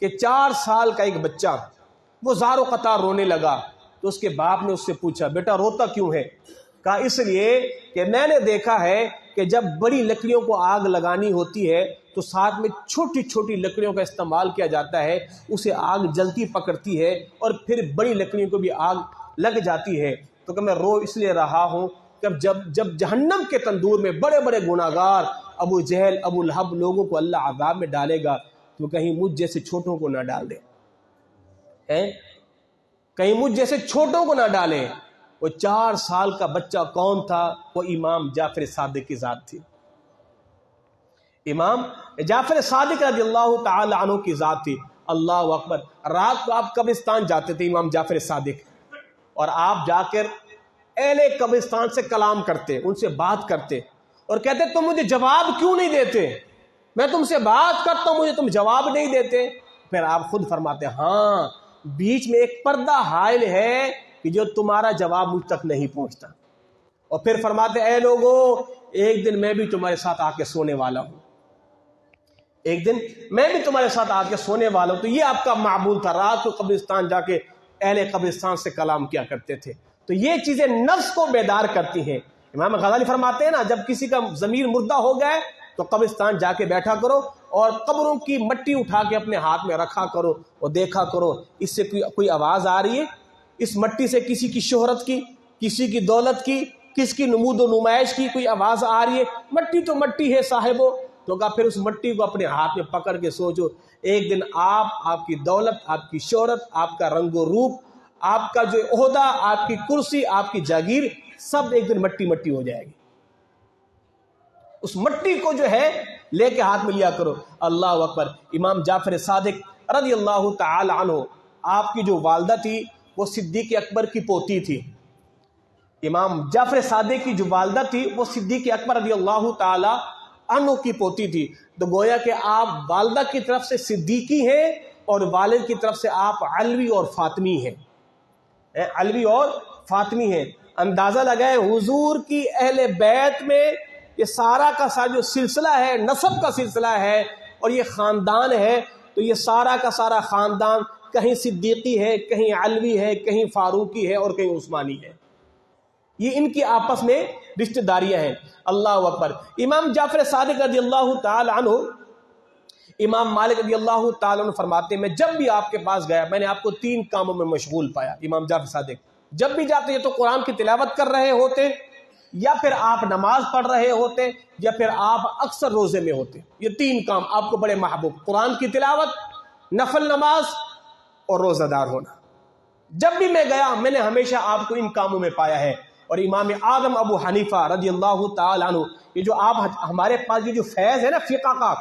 کہ 4 سال کا ایک بچہ وہ زار و قطار رونے لگا تو اس کے باپ نے اس سے پوچھا بیٹا روتا کیوں ہے؟ کہا اس لیے کہ میں نے دیکھا ہے کہ جب بڑی لکڑیوں کو آگ لگانی ہوتی ہے تو ساتھ میں چھوٹی چھوٹی لکڑیوں کا استعمال کیا جاتا ہے، اسے آگ جلتی پکڑتی ہے اور پھر بڑی لکڑیوں کو بھی آگ لگ جاتی ہے. تو کہ میں رو اس لیے رہا ہوں کہ جب جہنم کے تندور میں بڑے بڑے گناہگار ابو جہل ابو لہب لوگوں کو اللہ عذاب میں ڈالے گا تو کہیں مجھ جیسے چھوٹوں کو نہ ڈال دے، کہیں مجھ جیسے چھوٹوں کو نہ ڈالے. وہ 4 سال کا بچہ کون تھا؟ وہ امام جعفر صادق کی ذات تھی. امام جعفر صادق رضی اللہ تعالی عنہ کی ذات تھی. اللہ اکبر. رات کو آپ قبرستان جاتے تھے امام جعفر صادق، اور آپ جا کر اہل قبرستان سے کلام کرتے، ان سے بات کرتے اور کہتے تم مجھے جواب کیوں نہیں دیتے، میں تم سے بات کرتا ہوں مجھے تم جواب نہیں دیتے۔ پھر آپ خود فرماتے ہاں بیچ میں ایک پردہ حائل ہے کہ جو تمہارا جواب مجھ تک نہیں پہنچتا۔ اور پھر فرماتے اے لوگو ایک دن میں بھی تمہارے ساتھ آ کے سونے والا ہوں، ایک دن میں بھی تمہارے ساتھ آ کے سونے والا ہوں۔ تو یہ آپ کا معمول تھا، رات کو قبرستان جا کے اہل قبرستان سے کلام کیا کرتے تھے۔ تو یہ چیزیں نفس کو بیدار کرتی ہیں۔ امام غزالی فرماتے ہیں نا جب کسی کا ضمیر مردہ ہو گئے تو قبرستان جا کے بیٹھا کرو اور قبروں کی مٹی اٹھا کے اپنے ہاتھ میں رکھا کرو اور دیکھا کرو اس سے کوئی آواز آ رہی ہے، اس مٹی سے کسی کی شہرت کی، کسی کی دولت کی، کس کی نمود و نمائش کی کوئی آواز آ رہی ہے؟ مٹی تو مٹی ہے صاحبو۔ تو کہا پھر اس مٹی کو اپنے ہاتھ میں پکڑ کے سوچو ایک دن آپ کی دولت، آپ کی شہرت، آپ کا رنگ و روپ، آپ کا جو عہدہ، آپ کی کرسی، آپ کی جاگیر سب ایک دن مٹی مٹی ہو جائے گی۔ اس مٹی کو جو ہے لے کے ہاتھ میں لیا کرو۔ اللہ اکبر۔ امام جعفر صادق رضی اللہ تعالی عنہ، آپ کی جو والدہ تھی وہ صدیق اکبر کی پوتی تھی۔ امام جعفر صادق کی جو والدہ تھی وہ صدیق اکبر رضی اللہ تعالی عنہ کی پوتی تھی۔ تو گویا کہ آپ والدہ کی طرف سے صدیقی ہیں اور والد کی طرف سے آپ علوی اور فاطمی ہیں، علوی اور فاطمی ہیں۔ اندازہ لگائے حضور کی اہل بیت میں یہ سارا کا سارا جو سلسلہ ہے، نسب کا سلسلہ ہے اور یہ خاندان ہے، تو یہ سارا کا سارا خاندان کہیں صدیقی ہے، کہیں علوی ہے، کہیں فاروقی ہے اور کہیں عثمانی ہے۔ یہ ان کی آپس میں رشتہ داریاں ہیں۔ اللہ اکبر۔ امام جعفر صادق رضی اللہ تعالی عنہ، امام مالک رضی اللہ تعالی عنہ فرماتے ہیں میں جب بھی آپ کے پاس گیا میں نے آپ کو 3 کاموں میں مشغول پایا۔ امام جعفر صادق جب بھی جاتے یہ تو قرآن کی تلاوت کر رہے ہوتے، یا پھر آپ نماز پڑھ رہے ہوتے، یا پھر آپ اکثر روزے میں ہوتے۔ یہ 3 کام آپ کو بڑے محبوب، قرآن کی تلاوت، نفل نماز اور روزہ دار ہونا۔ جب بھی میں گیا میں نے ہمیشہ آپ کو ان کاموں میں پایا ہے۔ اور امام اعظم ابو حنیفہ رضی اللہ تعالی عنہ، یہ جو آپ ہمارے پاس یہ جو فیض ہے نا فقہ کا،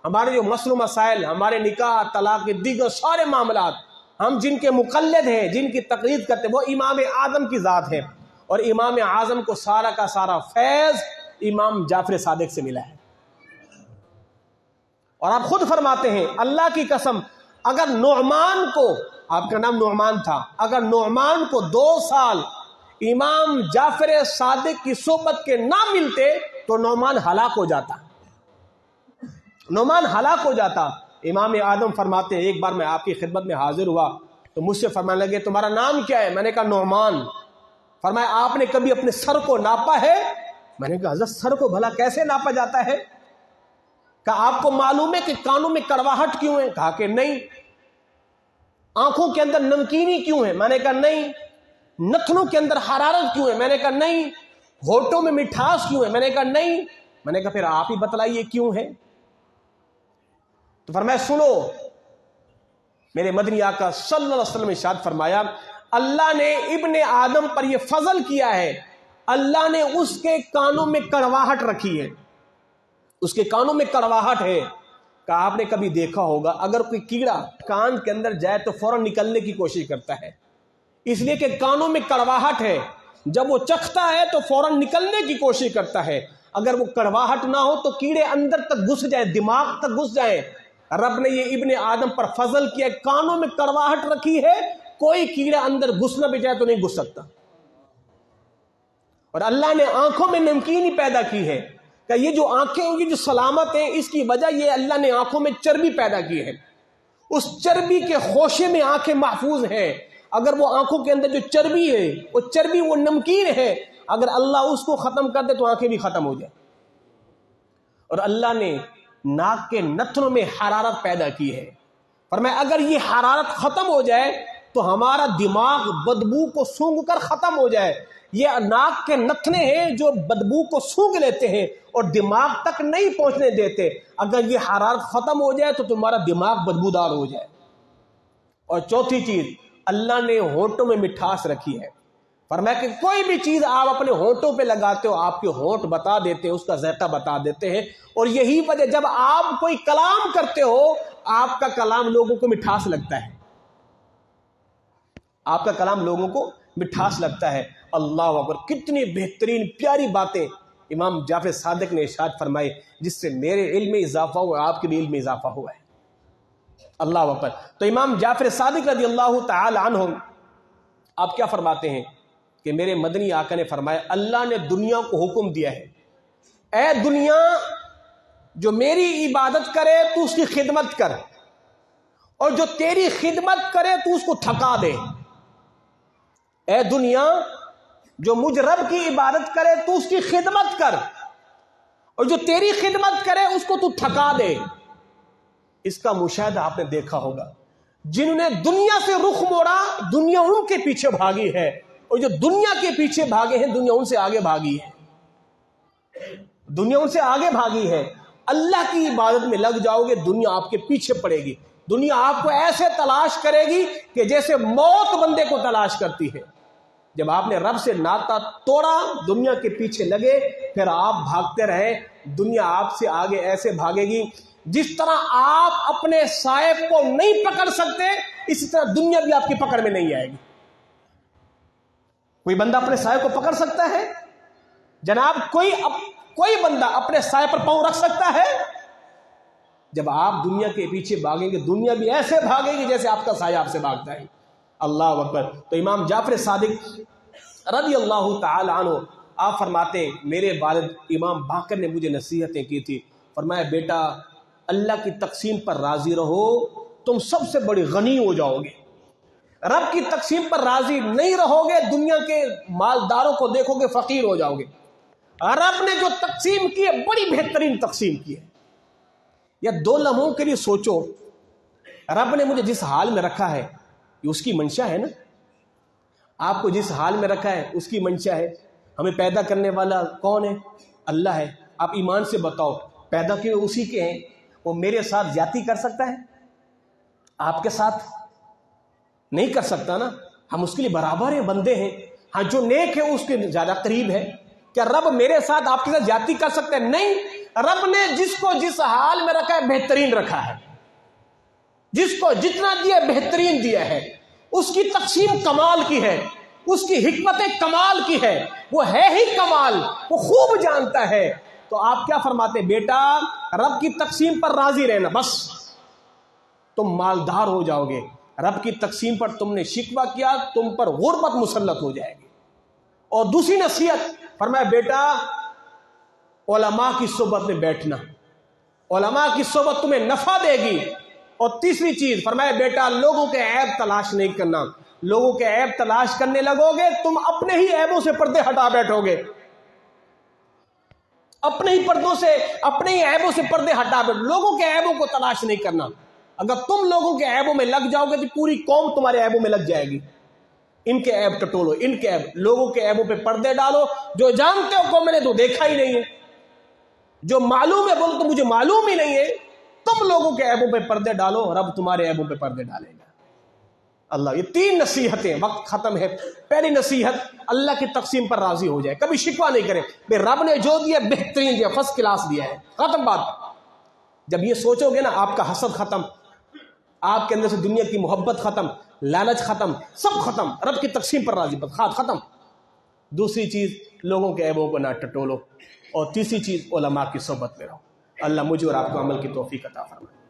ہمارے جو مسئلہ مسائل، ہمارے نکاح، طلاق، دیگر سارے معاملات ہم جن کے مقلد ہیں، جن کی تقلید کرتے ہیں، وہ امام اعظم کی ذات ہے۔ اور امام اعظم کو سارا کا سارا فیض امام جعفر صادق سے ملا ہے۔ اور آپ خود فرماتے ہیں اللہ کی قسم اگر نعمان کو، آپ کا نام نعمان تھا، اگر نعمان کو 2 سال امام جعفر صادق کی صحبت کے نہ ملتے تو نعمان ہلاک ہو جاتا، نعمان ہلاک ہو جاتا۔ امام اعظم فرماتے ہیں ایک بار میں آپ کی خدمت میں حاضر ہوا تو مجھ سے فرمانے لگے تمہارا نام کیا ہے؟ میں نے کہا نعمان۔ فرمایا آپ نے کبھی اپنے سر کو ناپا ہے؟ میں نے کہا حضرت سر کو بھلا کیسے ناپا جاتا ہے؟ کہا آپ کو معلوم ہے کہ کانوں میں کڑواہٹ کیوں ہے؟ کہا کہ نہیں۔ آنکھوں کے اندر نمکینی کیوں ہے؟ میں نے کہا نہیں۔ نتنوں کے اندر حرارت کیوں ہے؟ میں نے کہا نہیں۔ ہونٹوں میں مٹھاس کیوں ہے؟ میں نے کہا نہیں۔ میں نے کہا پھر آپ ہی بتلائیے کیوں ہے؟ تو فرمایا سنو، میرے مدنی آقا صلی اللہ علیہ وسلم نے ارشاد فرمایا اللہ نے ابن آدم پر یہ فضل کیا ہے، اللہ نے اس کے کانوں میں کڑواہٹ رکھی ہے، اس کے کانوں میں کڑواہٹ ہے۔ کہ آپ نے کبھی دیکھا ہوگا اگر کوئی کیڑا کان کے اندر جائے تو فوراً نکلنے کی کوشش کرتا ہے، اس لیے کہ کانوں میں کڑواہٹ ہے، جب وہ چکھتا ہے تو فوراً نکلنے کی کوشش کرتا ہے۔ اگر وہ کڑواہٹ نہ ہو تو کیڑے اندر تک گھس جائیں، دماغ تک گھس جائیں۔ رب نے یہ ابن آدم پر فضل کیا، کانوں میں کڑواہٹ رکھی ہے، کوئی کیڑا اندر گھسنا بھی جائے تو نہیں گھس سکتا۔ اور اللہ نے آنکھوں میں نمکینی پیدا کی ہے کہ یہ جو آنکھیں ہوں گی جو سلامت ہیں، اس کی وجہ یہ اللہ نے آنکھوں میں چربی پیدا کی ہے، اس چربی کے خوشے میں آنکھیں محفوظ ہیں۔ اگر وہ آنکھوں کے اندر جو چربی ہے وہ چربی وہ نمکین ہے، اگر اللہ اس کو ختم کر دے تو آنکھیں بھی ختم ہو جائیں۔ اور اللہ نے ناک کے نتنوں میں حرارت پیدا کی ہے، فرمایا اگر یہ حرارت ختم ہو جائے تو ہمارا دماغ بدبو کو سونگھ کر ختم ہو جائے۔ یہ ناک کے نتنے ہیں جو بدبو کو سونگھ لیتے ہیں اور دماغ تک نہیں پہنچنے دیتے، اگر یہ حرارت ختم ہو جائے تو تمہارا دماغ بدبودار ہو جائے۔ اور چوتھی چیز اللہ نے ہونٹوں میں مٹھاس رکھی ہے، فرمایا کہ کوئی بھی چیز آپ اپنے ہونٹوں پہ لگاتے ہو آپ کے ہونٹ بتا دیتے ہیں، اس کا ذائقہ بتا دیتے ہیں۔ اور یہی وجہ جب آپ کوئی کلام کرتے ہو آپ کا کلام لوگوں کو مٹھاس لگتا ہے، آپ کا کلام لوگوں کو مٹھاس لگتا ہے۔ اللہ اکبر، کتنی بہترین پیاری باتیں امام جعفر صادق نے ارشاد فرمائی، جس سے میرے علم میں اضافہ ہوا، آپ کے بھی علم میں اضافہ ہوا ہے۔ اللہ اکبر۔ تو امام جعفر صادق رضی اللہ تعالی عنہ آپ کیا فرماتے ہیں کہ میرے مدنی آقا نے فرمایا، اللہ نے دنیا کو حکم دیا ہے، اے دنیا جو میری عبادت کرے تو اس کی خدمت کر، اور جو تیری خدمت کرے تو اس کو تھکا دے۔ اے دنیا جو مجھ رب کی عبادت کرے تو اس کی خدمت کر، اور جو تیری خدمت کرے اس کو تو تھکا دے۔ اس کا مشاہدہ آپ نے دیکھا ہوگا، جنہوں نے دنیا سے رخ موڑا دنیا ان کے پیچھے بھاگی ہے، اور جو دنیا کے پیچھے بھاگے ہیں دنیا ان سے آگے بھاگی ہے، دنیا ان سے آگے بھاگی ہے۔ اللہ کی عبادت میں لگ جاؤ گے دنیا آپ کے پیچھے پڑے گی، دنیا آپ کو ایسے تلاش کرے گی کہ جیسے موت بندے کو تلاش کرتی ہے۔ جب آپ نے رب سے ناطا توڑا، دنیا کے پیچھے لگے، پھر آپ بھاگتے رہے، دنیا آپ سے آگے ایسے بھاگے گی جس طرح آپ اپنے صاحب کو نہیں پکڑ سکتے، اسی طرح دنیا بھی آپ کی پکڑ میں نہیں آئے گی۔ کوئی بندہ اپنے صاحب کو پکڑ سکتا ہے جناب؟ کوئی بندہ اپنے صاحب پر پاؤں رکھ سکتا ہے؟ جب آپ دنیا کے پیچھے بھاگیں گے دنیا بھی ایسے بھاگے گی جیسے آپ کا سایہ آپ سے بھاگتا ہے۔ اللہ اکبر۔ تو امام جعفر صادق رضی اللہ تعالی عنہ آپ فرماتے ہیں، میرے والد امام باقر نے مجھے نصیحتیں کی تھی، فرمایا بیٹا اللہ کی تقسیم پر راضی رہو، تم سب سے بڑی غنی ہو جاؤ گے۔ رب کی تقسیم پر راضی نہیں رہو گے، دنیا کے مالداروں کو دیکھو گے فقیر ہو جاؤ گے۔ رب نے جو تقسیم کی ہے بڑی بہترین تقسیم کی ہے۔ یا دو لمحوں کے لیے سوچو، رب نے مجھے جس حال میں رکھا ہے یہ اس کی منشا ہے نا؟ آپ کو جس حال میں رکھا ہے اس کی منشا ہے۔ ہمیں پیدا کرنے والا کون ہے؟ اللہ ہے۔ آپ ایمان سے بتاؤ، پیدا کیے اسی کے ہیں، وہ میرے ساتھ زیادتی کر سکتا ہے؟ آپ کے ساتھ نہیں کر سکتا نا، ہم اس کے لیے برابر ہیں، بندے ہیں۔ ہاں جو نیک ہے اس کے زیادہ قریب ہے۔ کیا رب میرے ساتھ آپ کے ساتھ زیادتی کر سکتا ہے؟ نہیں۔ رب نے جس کو جس حال میں رکھا ہے بہترین رکھا ہے، جس کو جتنا دیا بہترین دیا ہے، اس کی تقسیم کمال کی ہے، اس کی حکمت کمال کی ہے، وہ ہے ہی کمال، وہ خوب جانتا ہے۔ تو آپ کیا فرماتے ہیں؟ بیٹا رب کی تقسیم پر راضی رہنا، بس تم مالدار ہو جاؤ گے۔ رب کی تقسیم پر تم نے شکوہ کیا، تم پر غربت مسلط ہو جائے گی۔ اور دوسری نصیحت فرمایا، بیٹا علماء کی صحبت میں بیٹھنا، علماء کی صحبت تمہیں نفع دے گی۔ اور تیسری چیز فرمایا، بیٹا لوگوں کے عیب تلاش نہیں کرنا، لوگوں کے عیب تلاش کرنے لگو گے تم اپنے ہی عیبوں سے پردے ہٹا بیٹھو گے، اپنے ہی پردوں سے، اپنے ہی عیبوں سے پردے ہٹا بیٹھو، لوگوں کے عیبوں کو تلاش نہیں کرنا۔ اگر تم لوگوں کے عیبوں میں لگ جاؤ گے تو پوری قوم تمہارے عیبوں میں لگ جائے گی۔ ان کے عیب ٹٹولو، ان کے عیب، لوگوں کے عیبوں پہ پردے ڈالو۔ جو جانتے ہو کو میں نے تو دیکھا ہی نہیں ہے، جو معلوم ہے بولو تو مجھے معلوم ہی نہیں ہے۔ تم لوگوں کے عیبوں پہ پردے ڈالو، رب تمہارے عیبوں پہ پردے ڈالے گا۔ اللہ، یہ تین نصیحتیں، وقت ختم ہے۔ پہلی نصیحت، اللہ کی تقسیم پر راضی ہو جائے، کبھی شکوہ نہیں کرے، بے رب نے جو دیا بہترین دیا، فرسٹ کلاس دیا ہے، ختم بات۔ جب یہ سوچو گے نا آپ کا حسد ختم، آپ کے اندر سے دنیا کی محبت ختم، لالچ ختم، سب ختم، رب کی تقسیم پر راضی، ختم۔ دوسری چیز، لوگوں کے عیبوں کو نہ ٹٹولو، اور تیسری چیز، علماء کی صحبت میں رہو۔ اللہ مجھے اور آپ کو عمل کی توفیق عطا فرمائے۔